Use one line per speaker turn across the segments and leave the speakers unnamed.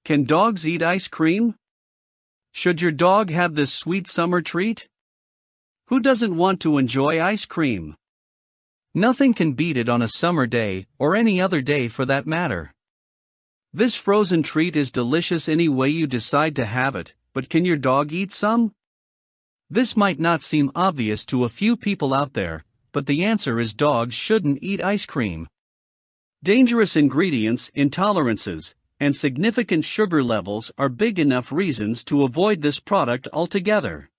Can dogs eat ice cream? Should your dog have this sweet summer treat? Who doesn't want to enjoy ice cream? Nothing can beat it on a summer day, or any other day for that matter. This frozen treat is delicious any way you decide to have it, but can your dog eat some? This might not seem obvious to a few people out there, but the answer is dogs shouldn't eat ice cream. Dangerous ingredients, intolerances, and significant sugar levels are big enough reasons to avoid this product altogether.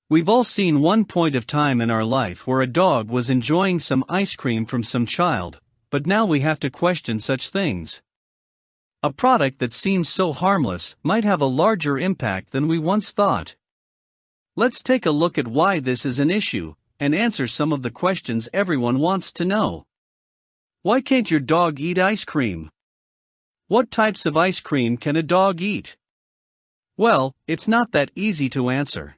We've all seen one point of time in our life where a dog was enjoying some ice cream from some child, but now we have to question such things. A product that seems so harmless might have a larger impact than we once thought. Let's take a look at why this is an issue, and answer some of the questions everyone wants to know. Why can't your dog eat ice cream? What types of ice cream can a dog eat? Well, it's not that easy to answer.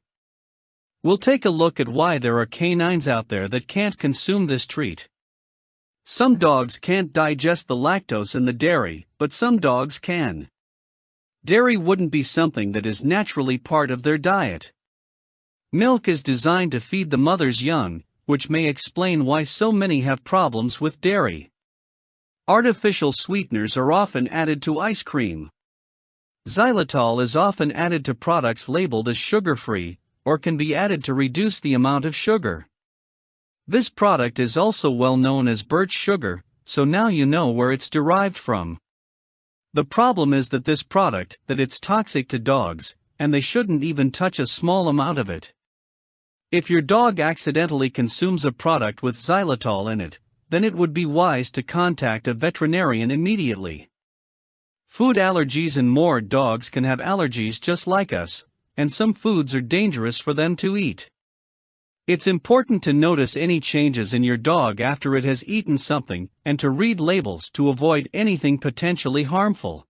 We'll take a look at why there are canines out there that can't consume this treat. Some dogs can't digest the lactose in the dairy, but some dogs can. Dairy wouldn't be something that is naturally part of their diet. Milk is designed to feed the mother's young, which may explain why so many have problems with dairy. Artificial sweeteners are often added to ice cream. Xylitol is often added to products labeled as sugar-free, or can be added to reduce the amount of sugar. This product is also well known as birch sugar, so now you know where it's derived from. The problem is that this product, that it's toxic to dogs, and they shouldn't even touch a small amount of it. If your dog accidentally consumes a product with xylitol in it, then it would be wise to contact a veterinarian immediately. Food allergies and more. Dogs can have allergies just like us, and some foods are dangerous for them to eat. It's important to notice any changes in your dog after it has eaten something, and to read labels to avoid anything potentially harmful.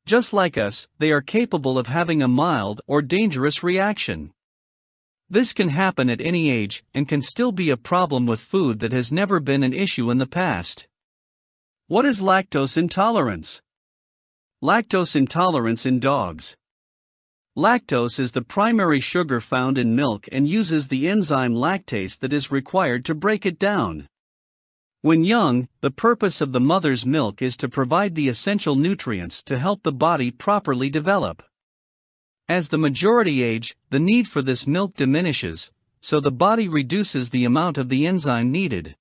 Just like us, they are capable of having a mild or dangerous reaction. This can happen at any age and can still be a problem with food that has never been an issue in the past. What is lactose intolerance? Lactose intolerance in dogs. Lactose is the primary sugar found in milk and uses the enzyme lactase that is required to break it down. When young, the purpose of the mother's milk is to provide the essential nutrients to help the body properly develop. As the majority age, the need for this milk diminishes, so the body reduces the amount of the enzyme needed.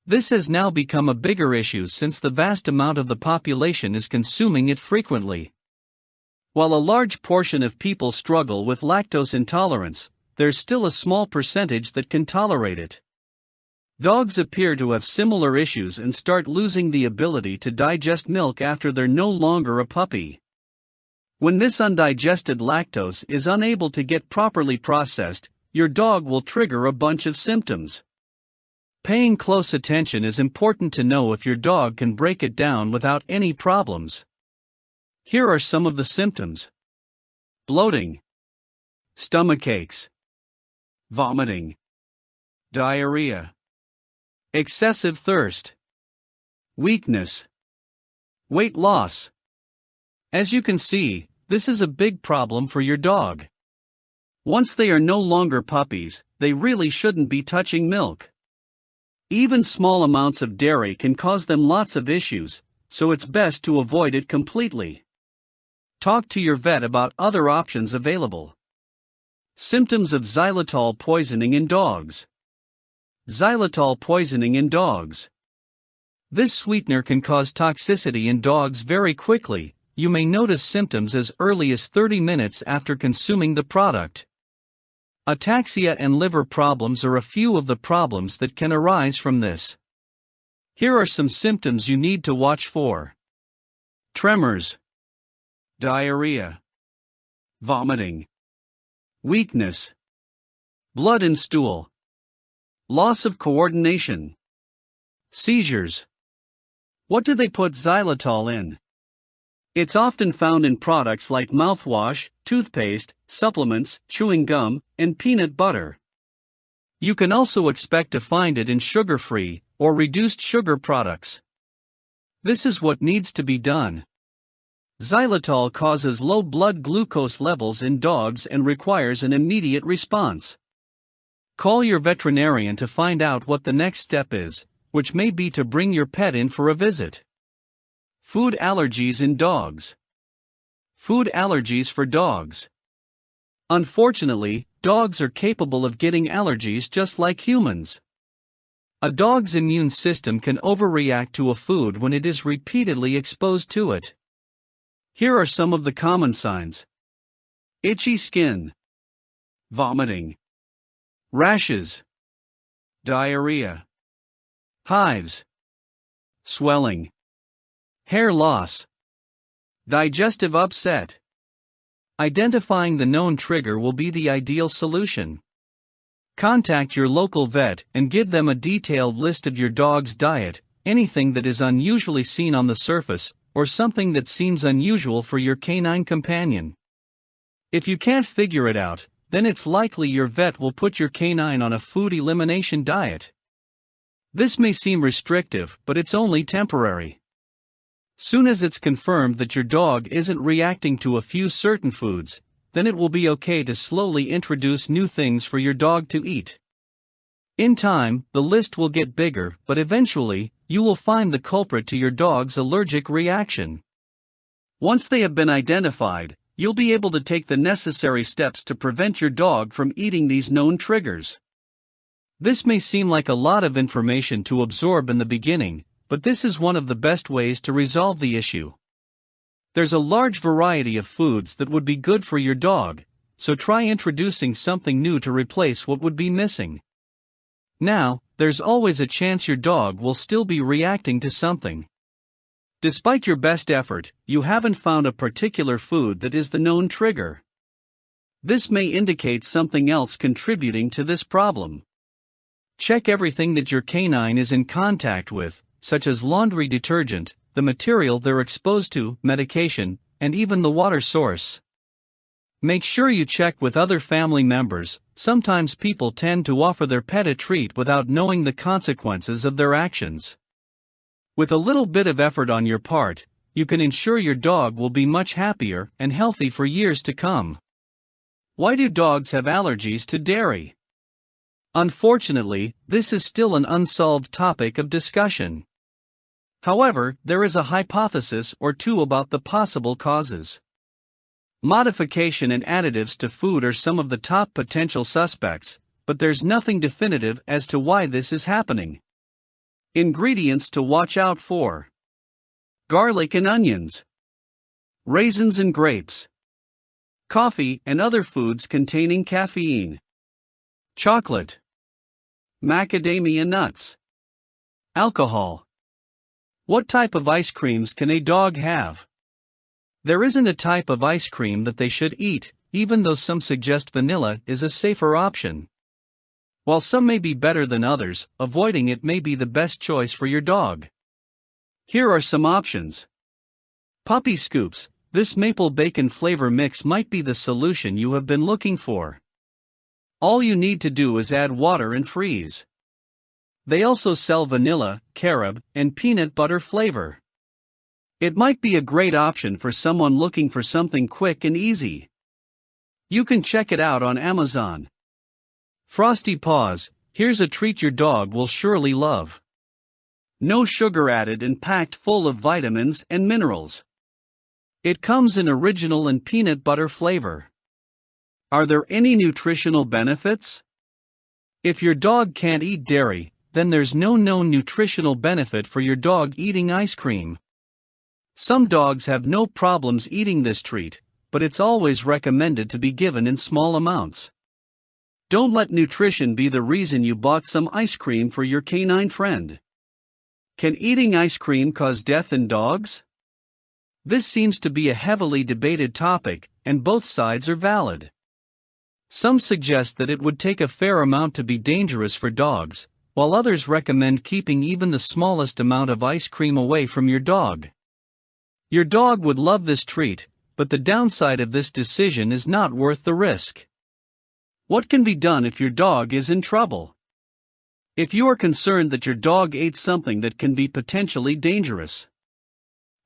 This has now become a bigger issue since the vast amount of the population is consuming it frequently. While a large portion of people struggle with lactose intolerance, there's still a small percentage that can tolerate it. Dogs appear to have similar issues and start losing the ability to digest milk after they're no longer a puppy. When this undigested lactose is unable to get properly processed, your dog will trigger a bunch of symptoms. Paying close attention is important to know if your dog can break it down without any problems. Here are some of the symptoms: bloating, stomach aches, vomiting, diarrhea, excessive thirst, weakness, weight loss. As you can see, this is a big problem for your dog. Once they are no longer puppies, they really shouldn't be touching milk. Even small amounts of dairy can cause them lots of issues, so it's best to avoid it completely. Talk to your vet about other options available. Symptoms of xylitol poisoning in dogs. Xylitol poisoning in dogs. This sweetener can cause toxicity in dogs very quickly. You may notice symptoms as early as 30 minutes after consuming the product. Ataxia and liver problems are a few of the problems that can arise from this. Here are some symptoms you need to watch for: tremors, diarrhea, vomiting, weakness, blood in stool, loss of coordination, seizures. What do they put xylitol in? It's often found in products like mouthwash, toothpaste, supplements, chewing gum, and peanut butter. You can also expect to find it in sugar-free or reduced sugar products. This is what needs to be done. Xylitol causes low blood glucose levels in dogs and requires an immediate response. Call your veterinarian to find out what the next step is, which may be to bring your pet in for a visit. Food allergies in dogs. Food allergies for dogs. Unfortunately, dogs are capable of getting allergies just like humans. A dog's immune system can overreact to a food when it is repeatedly exposed to it. Here are some of the common signs: itchy skin, vomiting, rashes, diarrhea, hives, swelling, hair loss, digestive upset. Identifying the known trigger will be the ideal solution. Contact your local vet and give them a detailed list of your dog's diet, anything that is unusually seen on the surface, or something that seems unusual for your canine companion. If you can't figure it out, then it's likely your vet will put your canine on a food elimination diet. This may seem restrictive, but it's only temporary. Soon as it's confirmed that your dog isn't reacting to a few certain foods, then it will be okay to slowly introduce new things for your dog to eat. In time, the list will get bigger, but eventually, you will find the culprit to your dog's allergic reaction. Once they have been identified, you'll be able to take the necessary steps to prevent your dog from eating these known triggers. This may seem like a lot of information to absorb in the beginning, but this is one of the best ways to resolve the issue. There's a large variety of foods that would be good for your dog, so try introducing something new to replace what would be missing. Now, there's always a chance your dog will still be reacting to something. Despite your best effort, you haven't found a particular food that is the known trigger. This may indicate something else contributing to this problem. Check everything that your canine is in contact with, such as laundry detergent, the material they're exposed to, medication, and even the water source. Make sure you check with other family members. Sometimes people tend to offer their pet a treat without knowing the consequences of their actions. With a little bit of effort on your part, you can ensure your dog will be much happier and healthy for years to come. Why do dogs have allergies to dairy? Unfortunately, this is still an unsolved topic of discussion. However, there is a hypothesis or two about the possible causes. Modification and additives to food are some of the top potential suspects, but there's nothing definitive as to why this is happening. Ingredients to watch out for: garlic and onions, raisins and grapes, coffee and other foods containing caffeine, chocolate, macadamia nuts, alcohol. What type of ice creams can a dog have? There isn't a type of ice cream that they should eat, even though some suggest vanilla is a safer option. While some may be better than others, avoiding it may be the best choice for your dog. Here are some options. Puppy Scoops. This maple bacon flavor mix might be the solution you have been looking for. All you need to do is add water and freeze. They also sell vanilla, carob, and peanut butter flavor. It might be a great option for someone looking for something quick and easy. You can check it out on Amazon. Frosty Paws. Here's a treat your dog will surely love. No sugar added and packed full of vitamins and minerals. It comes in original and peanut butter flavor. Are there any nutritional benefits? If your dog can't eat dairy, then there's no known nutritional benefit for your dog eating ice cream. Some dogs have no problems eating this treat, but it's always recommended to be given in small amounts. Don't let nutrition be the reason you bought some ice cream for your canine friend. Can eating ice cream cause death in dogs? This seems to be a heavily debated topic, and both sides are valid. Some suggest that it would take a fair amount to be dangerous for dogs, while others recommend keeping even the smallest amount of ice cream away from your dog. Your dog would love this treat, but the downside of this decision is not worth the risk. What can be done if your dog is in trouble? If you are concerned that your dog ate something that can be potentially dangerous,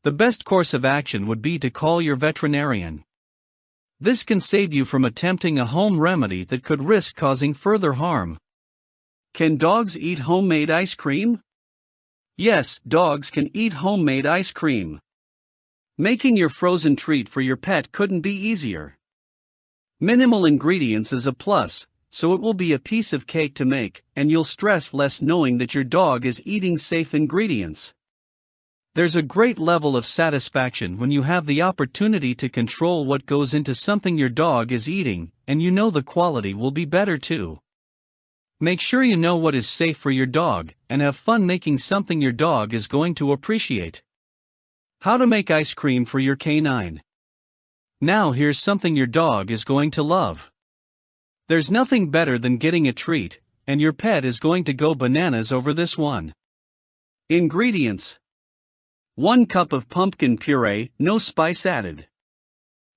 The best course of action would be to call your veterinarian. This can save you from attempting a home remedy that could risk causing further harm. Can dogs eat homemade ice cream? Yes, dogs can eat homemade ice cream. Making your frozen treat for your pet couldn't be easier. Minimal ingredients is a plus, so it will be a piece of cake to make, and you'll stress less knowing that your dog is eating safe ingredients. There's a great level of satisfaction when you have the opportunity to control what goes into something your dog is eating, and you know the quality will be better too. Make sure you know what is safe for your dog, and have fun making something your dog is going to appreciate. How to make ice cream for your canine. Now here's something your dog is going to love. There's nothing better than getting a treat, and your pet is going to go bananas over this one. Ingredients: 1 cup of pumpkin puree, no spice added.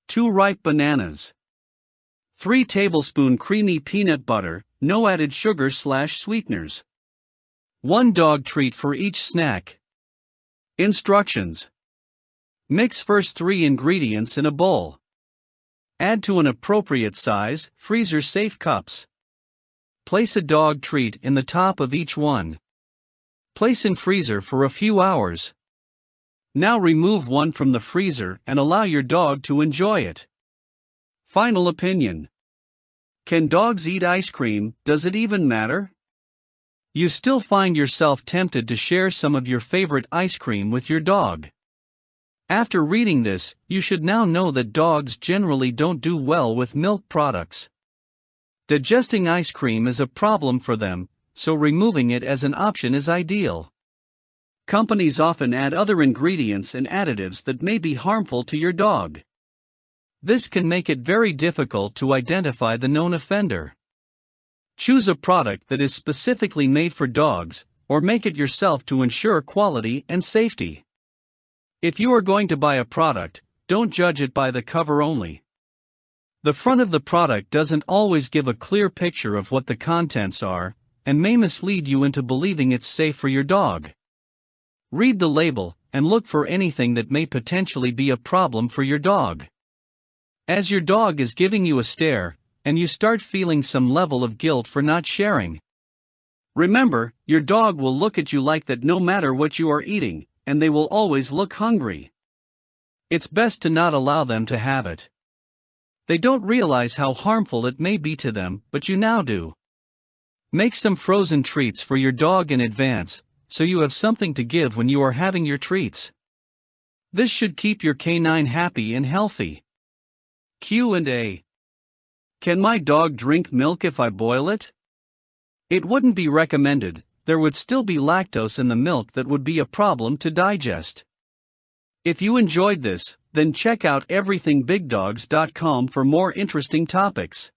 2 ripe bananas. 3 tablespoons creamy peanut butter, no added sugar/sweeteners. 1 dog treat for each snack. Instructions: mix first 3 ingredients in a bowl. Add to an appropriate size, freezer-safe cups. Place a dog treat in the top of each one. Place in freezer for a few hours. Now remove one from the freezer and allow your dog to enjoy it. Final opinion. Can dogs eat ice cream? Does it even matter? You still find yourself tempted to share some of your favorite ice cream with your dog. After reading this, you should now know that dogs generally don't do well with milk products. Digesting ice cream is a problem for them, so removing it as an option is ideal. Companies often add other ingredients and additives that may be harmful to your dog. This can make it very difficult to identify the known offender. Choose a product that is specifically made for dogs, or make it yourself to ensure quality and safety. If you are going to buy a product, don't judge it by the cover only. The front of the product doesn't always give a clear picture of what the contents are, and may mislead you into believing it's safe for your dog. Read the label, and look for anything that may potentially be a problem for your dog. As your dog is giving you a stare, and you start feeling some level of guilt for not sharing. Remember, your dog will look at you like that no matter what you are eating, and they will always look hungry. It's best to not allow them to have it. They don't realize how harmful it may be to them, but you now do. Make some frozen treats for your dog in advance, so you have something to give when you are having your treats. This should keep your canine happy and healthy. Q&A. Can my dog drink milk if I boil it? It wouldn't be recommended. There would still be lactose in the milk that would be a problem to digest. If you enjoyed this, then check out everythingbigdogs.com for more interesting topics.